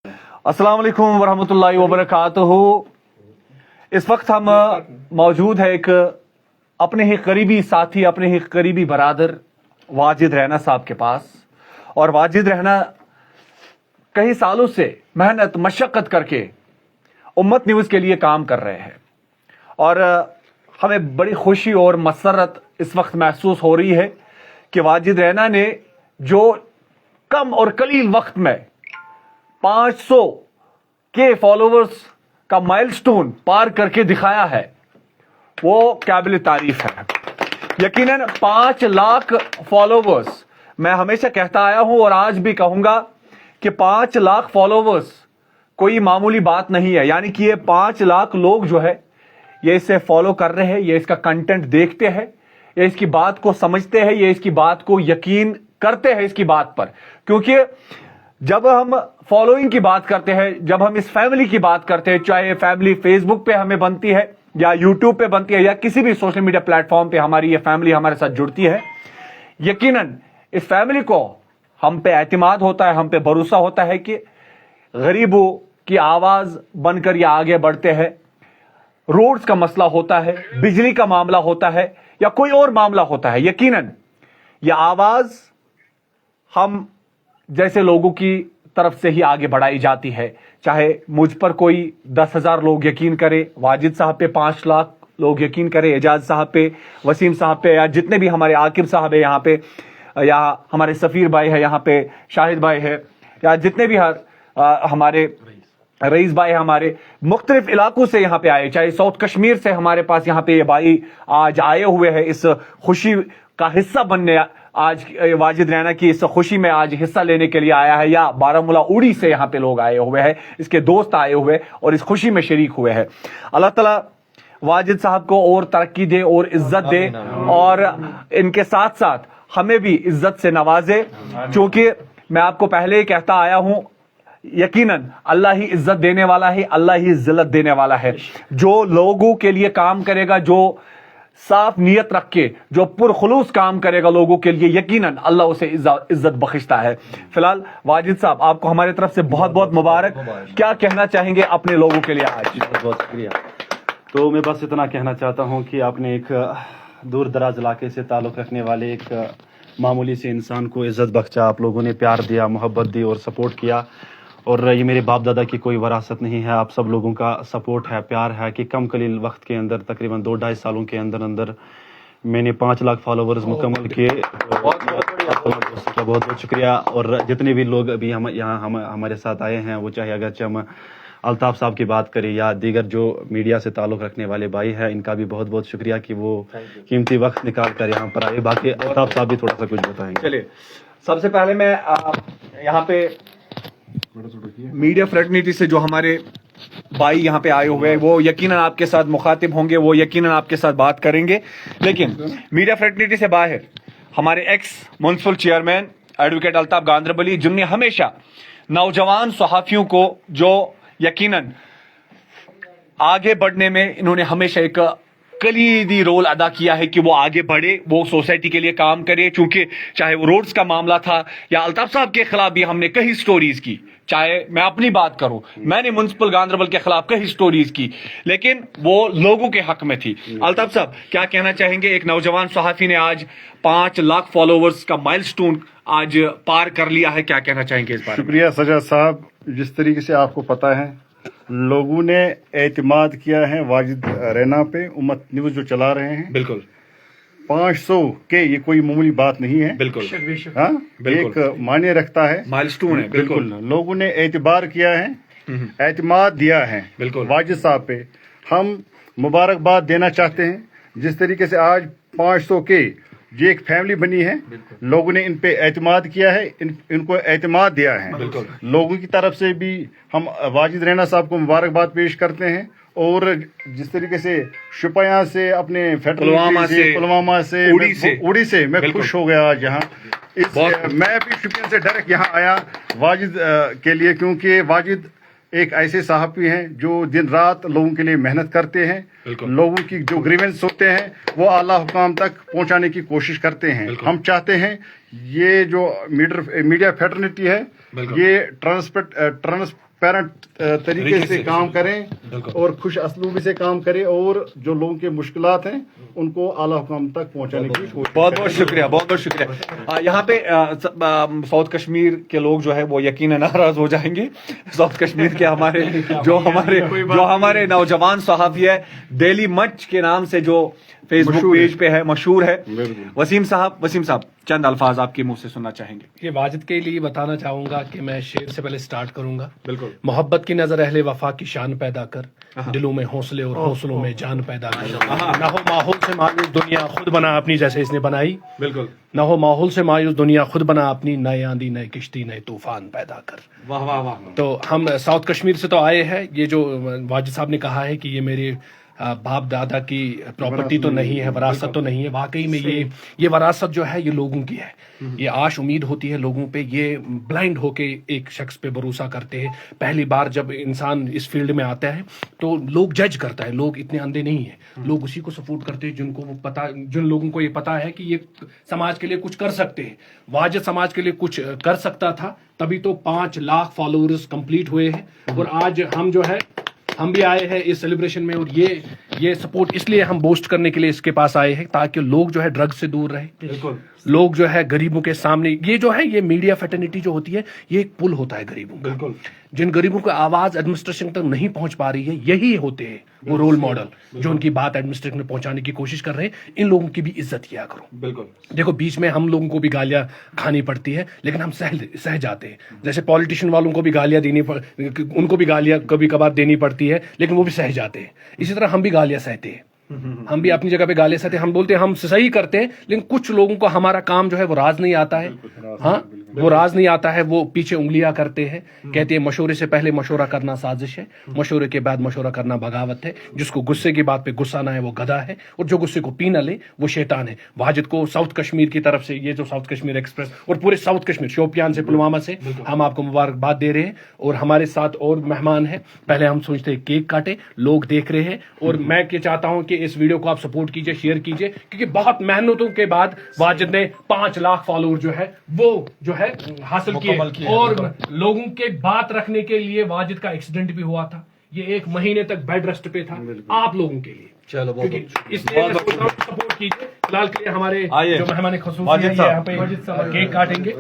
अस्सलाम वालेकुम वरहमतुल्लाहि वबरकातुहू। इस वक्त हम मौजूद है एक अपने ही करीबी साथी, अपने ही करीबी बरादर वाजिद रैना साहब के पास। और वाजिद रैना कई सालों से मेहनत मशक्कत करके उम्मत न्यूज़ के लिए काम कर रहे हैं और हमें बड़ी खुशी और मसरत इस वक्त महसूस हो रही है कि वाजिद रैना ने जो कम और कलील वक्त में 500 के फॉलोवर्स का माइलस्टोन पार करके दिखाया है, वो काबिल तारीफ है। यकीनन 5 लाख फॉलोवर्स, मैं हमेशा कहता आया हूं और आज भी कहूंगा कि 5 लाख फॉलोवर्स कोई मामूली बात नहीं है। यानी कि ये 5 लाख लोग जो है ये इसे फॉलो कर रहे हैं, ये इसका कंटेंट देखते हैं, ये इसकी बात को समझते हैं, ये इसकी बात को यकीन करते हैं इसकी बात पर। क्योंकि जब हम फॉलोइंग की बात करते हैं, जब हम इस फैमिली की बात करते हैं, चाहे फैमिली फेसबुक पे हमें बनती है या यूट्यूब पे बनती है या किसी भी सोशल मीडिया प्लेटफॉर्म पे हमारी ये फैमिली हमारे साथ जुड़ती है, यकीनन इस फैमिली को हम पे एतमाद होता है, हम पे भरोसा होता है कि गरीबों की आवाज बनकर ये आगे बढ़ते हैं। रोड्स का मसला होता है, बिजली का मामला होता है या कोई और मामला होता है, यकीनन यह आवाज हम जैसे लोगों की तरफ से ही आगे बढ़ाई जाती है। चाहे मुझ पर कोई 10,000 लोग यकीन करे, वाजिद साहब पे 5 लाख लोग यकीन करे, एजाज साहब पे, वसीम साहब पे, या जितने भी हमारे आकिब साहब है यहाँ पे, या हमारे सफीर भाई है यहाँ पे, शाहिद भाई है, या जितने भी हमारे रईस भाई हमारे मुख्तलिफ इलाकों से यहाँ पे आए, चाहे साउथ कश्मीर से हमारे पास यहाँ पे ये भाई आज आए हुए हैं इस खुशी का हिस्सा बनने, आज वाजिद रैना की इस खुशी में आज हिस्सा लेने के लिए आया है, या बारामूला उड़ी से यहाँ पे लोग आए हुए हैं, इसके दोस्त आए हुए और इस खुशी में शरीक हुए हैं। अल्लाह ताला वाजिद साहब को और तरक्की दे और इज्जत दे और इनके साथ साथ हमें भी इज्जत से नवाजे। क्योंकि मैं आपको पहले ही कहता आया हूं, यकीनन अल्लाह ही इज्जत देने वाला है, अल्लाह ही जिल्लत देने वाला है। जो लोगों के लिए काम करेगा, जो साफ नियत रख के, जो पुरखुलूस काम करेगा लोगों के लिए, यकीनन अल्लाह उसे इज्जत बख्शता है। फिलहाल वाजिद साहब, आपको हमारी तरफ से बहुत बहुत मुबारक। क्या कहना चाहेंगे अपने लोगों के लिए आज? बहुत बहुत शुक्रिया। तो मैं बस इतना कहना चाहता हूं कि आपने एक दूर दराज इलाके से ताल्लुक़ रखने वाले एक मामूली से इंसान को इज्जत बख्शा, आप लोगों ने प्यार दिया, मोहब्बत दी और सपोर्ट किया। और ये मेरे बाप दादा की कोई वरासत नहीं है, आप सब लोगों का सपोर्ट है, प्यार है कि कम कलील वक्त के अंदर, तकरीबन 2-2.5 सालों के अंदर अंदर मैंने 5 लाख फॉलोवर्स मुकम्मल किए। बहुत बहुत शुक्रिया। और जितने भी लोग अभी हमारे साथ आए हैं, वो चाहे अगरचे हम अल्ताफ साहब की बात करें या दीगर जो मीडिया से ताल्लुक़ रखने वाले भाई हैं, इनका भी बहुत बहुत शुक्रिया कि वो कीमती वक्त निकाल कर यहाँ पर आए। बाकी अल्ताफ साहब भी थोड़ा सा कुछ बताएंगे। चलिए, सबसे पहले मैं यहाँ पे मीडिया फ्रेटर्निटी से जो हमारे भाई यहाँ पे आए हुए हैं, वो यकीनन आपके साथ मुखातिब होंगे, वो यकीनन आपके साथ बात करेंगे। लेकिन मीडिया फ्रेटर्निटी से बाहर हमारे ex municipal chairman advocate Altaf Ganderbali, जिनने हमेशा नौजवान सहाफियों को, जो यकीनन आगे बढ़ने में इन्होंने हमेशा एक कलीदी रोल अदा किया है कि वो आगे बढ़े, वो सोसाइटी के लिए काम करे। क्योंकि चाहे वो रोड्स का मामला था या अल्ताफ साहब के खिलाफ भी हमने कई स्टोरीज की, चाहे मैं अपनी बात करूं, मैंने म्युनिसिपल गांधरबल के खिलाफ कई स्टोरीज की, लेकिन वो लोगों के हक में थी। अल्ताफ साहब, क्या कहना चाहेंगे? एक नौजवान सहाफी ने आज 5 लाख फॉलोवर्स का माइलस्टोन आज पार कर लिया है, क्या कहना चाहेंगे इस बारे में? शुक्रिया सजाद साहब। जिस तरीके से आपको पता है, लोगों ने एतमाद किया है वाजिद रैना पे, उम्मत न्यूज़ जो चला रहे हैं। बिल्कुल 500 के ये कोई मामूली बात नहीं है। बिल्कुल हाँ, बिल्कुल एक मायने रखता है, माइलस्टोन है। बिल्कुल लोगों ने एतबार किया है, एतमाद दिया है बिल्कुल वाजिद साहब पे। हम मुबारकबाद देना चाहते हैं जिस तरीके से आज 500 के जो एक फैमिली बनी है, लोगों ने इन पे एतमाद किया है, इनको एतमाद दिया है। लोगों की तरफ से भी हम वाजिद रैना साहब को मुबारकबाद पेश करते हैं। और जिस तरीके से शुपियां से, अपने पुलवामा से, उड़ी से मैं खुश हो गया आज यहाँ। मैं भी शुपियां से डायरेक्ट यहाँ आया वाजिद के लिए, क्योंकि वाजिद एक ऐसे सहाफ़ी हैं जो दिन रात लोगों के लिए मेहनत करते हैं, लोगों की जो ग्रीवेंस होते हैं वो आला हुकाम तक पहुंचाने की कोशिश करते हैं। हम चाहते हैं ये जो मीडिया फैटर्निटी है ये ट्रांसपेरेंट तरीके से काम करें और खुश असलूबी से काम करें और जो लोगों के मुश्किलात हैं उनको आला हुकाम तक पहुंचाने की कोशिश बहुत बहुत शुक्रिया, बहुत बहुत शुक्रिया। यहाँ पे साउथ कश्मीर के लोग जो है वो यकीनन नाराज हो जाएंगे। साउथ कश्मीर के हमारे नौजवान सहाफ़ी है, डेली मंच के नाम से जो फेसबुक पेज पे है, मशहूर है। वसीम साहब चंद अल्फाज आपके मुंह से सुनना चाहेंगे। ये वाजिद के लिए बताना चाहूंगा कि मैं शेर से पहले स्टार्ट करूंगा। बिल्कुल। मोहब्बत की नजर अहले वफा की शान पैदा कर, दिलों में हौसले और हौसलों में जान पैदा कर। ना हो माहौल से मायूस दुनिया खुद बना अपनी जैसे इसने बनाई। बिल्कुल। ना हो माहौल से मायूस दुनिया खुद बना अपनी, नए आंधी नए किश्ती नए तूफान पैदा कर। वाह वाह वाह। तो हम साउथ कश्मीर से तो आए हैं। ये जो वाजिद साहब ने कहा है कि ये मेरे बाप दादा की प्रॉपर्टी तो नहीं है, वरासत तो नहीं है, वाकई में ये वरासत जो है ये लोगों की है। ये आश उम्मीद होती है लोगों पे, ये ब्लाइंड होके एक शख्स पे भरोसा करते हैं। पहली बार जब इंसान इस फील्ड में आता है तो लोग जज करता है, लोग इतने अंधे नहीं है, लोग उसी को सपोर्ट करते हैं जिन लोगों को ये पता है कि ये समाज के लिए कुछ कर सकते हैं। वाजिद समाज के लिए कुछ कर सकता था, तभी तो 5 लाख फॉलोअर्स कंप्लीट हुए हैं। और आज हम भी आए हैं इस सेलिब्रेशन में, और ये सपोर्ट इसलिए हम बोस्ट करने के लिए इसके पास आए हैं ताकि लोग जो है ड्रग्स से दूर रहे। बिल्कुल। लोग जो है गरीबों के सामने, ये जो है ये मीडिया फैटर्निटी जो होती है ये एक पुल होता है गरीबों का। बिल्कुल। जिन गरीबों की आवाज एडमिनिस्ट्रेशन तक नहीं पहुंच पा रही है, यही होते हैं वो रोल मॉडल जो उनकी बात एडमिनिस्ट्रेशन में पहुंचाने की कोशिश कर रहे हैं। इन लोगों की भी इज्जत किया करो। बिल्कुल। देखो बीच में हम लोगों को भी गालियां खानी पड़ती है, लेकिन हम सह जाते हैं। जैसे पॉलिटिशियन वालों को भी गालियां उनको भी गालियां कभी कभार देनी पड़ती है, लेकिन वो भी सह जाते हैं। इसी तरह हम भी गालियां सहते हैं, हम भी अपनी जगह पे गालियां सहते हैं। हम बोलते हैं हम सही करते हैं, लेकिन कुछ लोगों को हमारा काम जो है वो राज नहीं आता है। हाँ, वो राज नहीं आता है, वो पीछे उंगलियां करते हैं, कहते हैं मशवरे से पहले मशवरा करना साजिश है, मशवरे के बाद मशवरा करना बगावत है। जिसको गुस्से की बात पे गुस्सा ना है वो गधा है, और जो गुस्से को पी न ले वो शैतान है। वाजिद को साउथ कश्मीर की तरफ से, ये जो साउथ कश्मीर एक्सप्रेस और पूरे साउथ कश्मीर शोपियान से पुलवामा से हम आपको मुबारकबाद दे रहे हैं। और हमारे साथ और मेहमान हैं। पहले हम सोचते हैं केक काटे, लोग देख रहे हैं, और मैं क्या चाहता हूं कि इस वीडियो को आप सपोर्ट कीजिए, शेयर कीजिए, क्योंकि बहुत मेहनतों के बाद वाजिद ने 5 लाख फॉलोअर जो है वो जो है हासिल किए। और लोगों के बात रखने के लिए वाजिद का एक्सीडेंट भी हुआ था, ये 1 महीने तक बेड रेस्ट पे था आप लोगों के लिए। चलो क्योंकि इसलिए सपोर्ट कीजिए। फिलहाल के लिए हमारे जो मेहमान खुसूसी हैं यहाँ पे केक काटेंगे।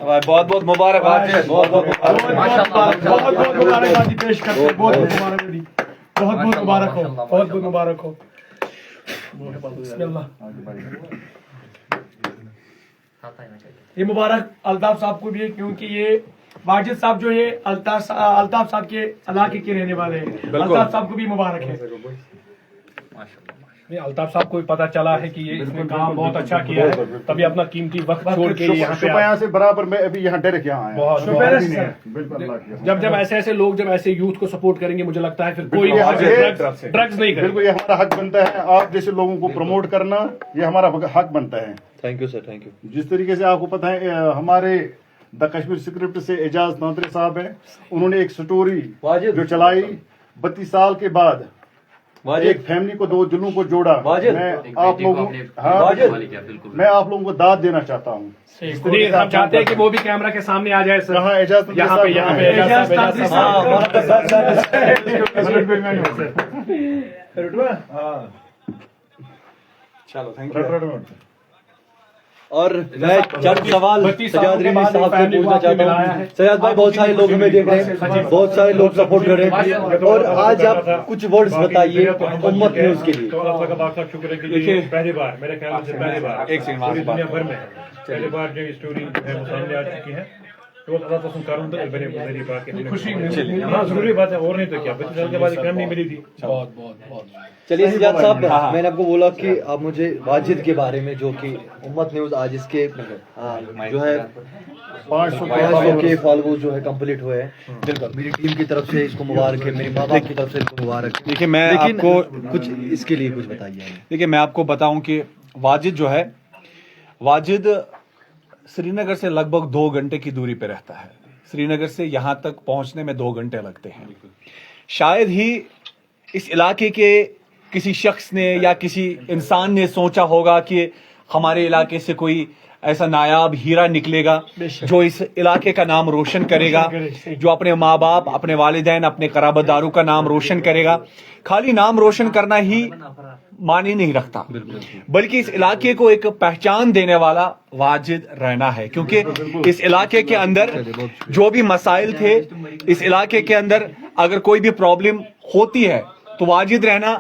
बहुत बहुत मुबारकबाद, बहुत बहुत मुबारकबाद पेश करते हैं। बहुत बहुत मुबारक हो, बहुत बहुत मुबारक हो। ये मुबारक अल्ताफ साहब को भी है, क्योंकि ये वाजिद साहब जो है अल्ताफ साहब के इलाके के रहने वाले हैं। अल्ताफ साहब को भी मुबारक है। अल्ताफ साहब को भी पता चला है कि ये इसने काम बहुत अच्छा किया है, तभी अपना कीमती वक्त छोड़ के यहाँ पे शुपया से बराबर मैं अभी यहाँ डायरेक्ट यहाँ आया। जब ऐसे लोग जब ऐसे यूथ को सपोर्ट करेंगे, मुझे लगता है फिर कोई ड्रग्स नहीं करेगा। बिल्कुल, ये हमारा हक बनता है, आप जैसे लोगों को प्रमोट करना ये हमारा हक बनता है। Thank you sir, thank you. जिस तरीके से आपको पता है हमारे द कश्मीर स्क्रिप्ट से एजाज तांत्रे साहब हैं, उन्होंने एक स्टोरी जो चलाई 32 साल के बाद एक फैमिली को 2 दिलों को जोड़ा। मैं आप लोगों को दाद देना चाहता हूँ। हम चाहते हैं कि वो भी कैमरा के सामने आ जाए सर। यहाँ एजाज चलो, थैंक यू। और मैं चंद सवाल सजाद रिमी साहब से पूछना चाहता हूँ। सजाद भाई, बहुत सारे लोग हमें देख रहे हैं, बहुत सारे लोग सपोर्ट कर रहे हैं, और आज आप कुछ वर्ड्स बताइए उम्मत न्यूज़ के लिए। तो आप लोगों का बहुत शुक्र है कि ये पहली बार, मेरे ख्याल से पहली बार एक सेकंड पूरी दुनिया भर में पहली बार जो स्टोरी है वो सामने आ चुकी है। तो अल्लाह पसंद करूँ तो मेरी बात की खुशी, हाँ जरूरी बात है, और नहीं तो क्या। 32 साल के बाद एक नहीं मिली थी। बहुत चलिए सजाद साहब, मैंने आपको बोला कि आप मुझे वाजिद के बारे में, जो कि उम्मत न्यूज़ आज इसके जो है 500 के फॉलोअर्स जो है कंप्लीट हुए हैं। बिल्कुल, मेरी टीम की तरफ से इसको मुबारक है, मेरी माँ बाप की तरफ से इसको मुबारक है। देखिए, मैं आपको कुछ इसके लिए कुछ बताइए। देखिए, मैं आपको बताऊं कि वाजिद जो है, वाजिद श्रीनगर से लगभग 2 घंटे की दूरी पे रहता है। श्रीनगर से यहाँ तक पहुँचने में 2 घंटे लगते हैं। شاید ہی اس علاقے کے کسی شخص نے یا کسی انسان نے سوچا ہوگا کہ ہمارے علاقے سے کوئی ایسا نایاب ہیرا نکلے گا جو اس علاقے کا نام روشن کرے گا، جو اپنے ماں باپ، اپنے والدین، اپنے قرابت داروں کا نام روشن کرے گا۔ خالی نام روشن کرنا ہی معنی نہیں رکھتا، بلکہ اس علاقے کو ایک پہچان دینے والا واجد رہنا ہے، کیونکہ اس علاقے کے اندر جو بھی مسائل تھے، اس علاقے کے اندر اگر کوئی بھی پرابلم ہوتی ہے تو واجد رہنا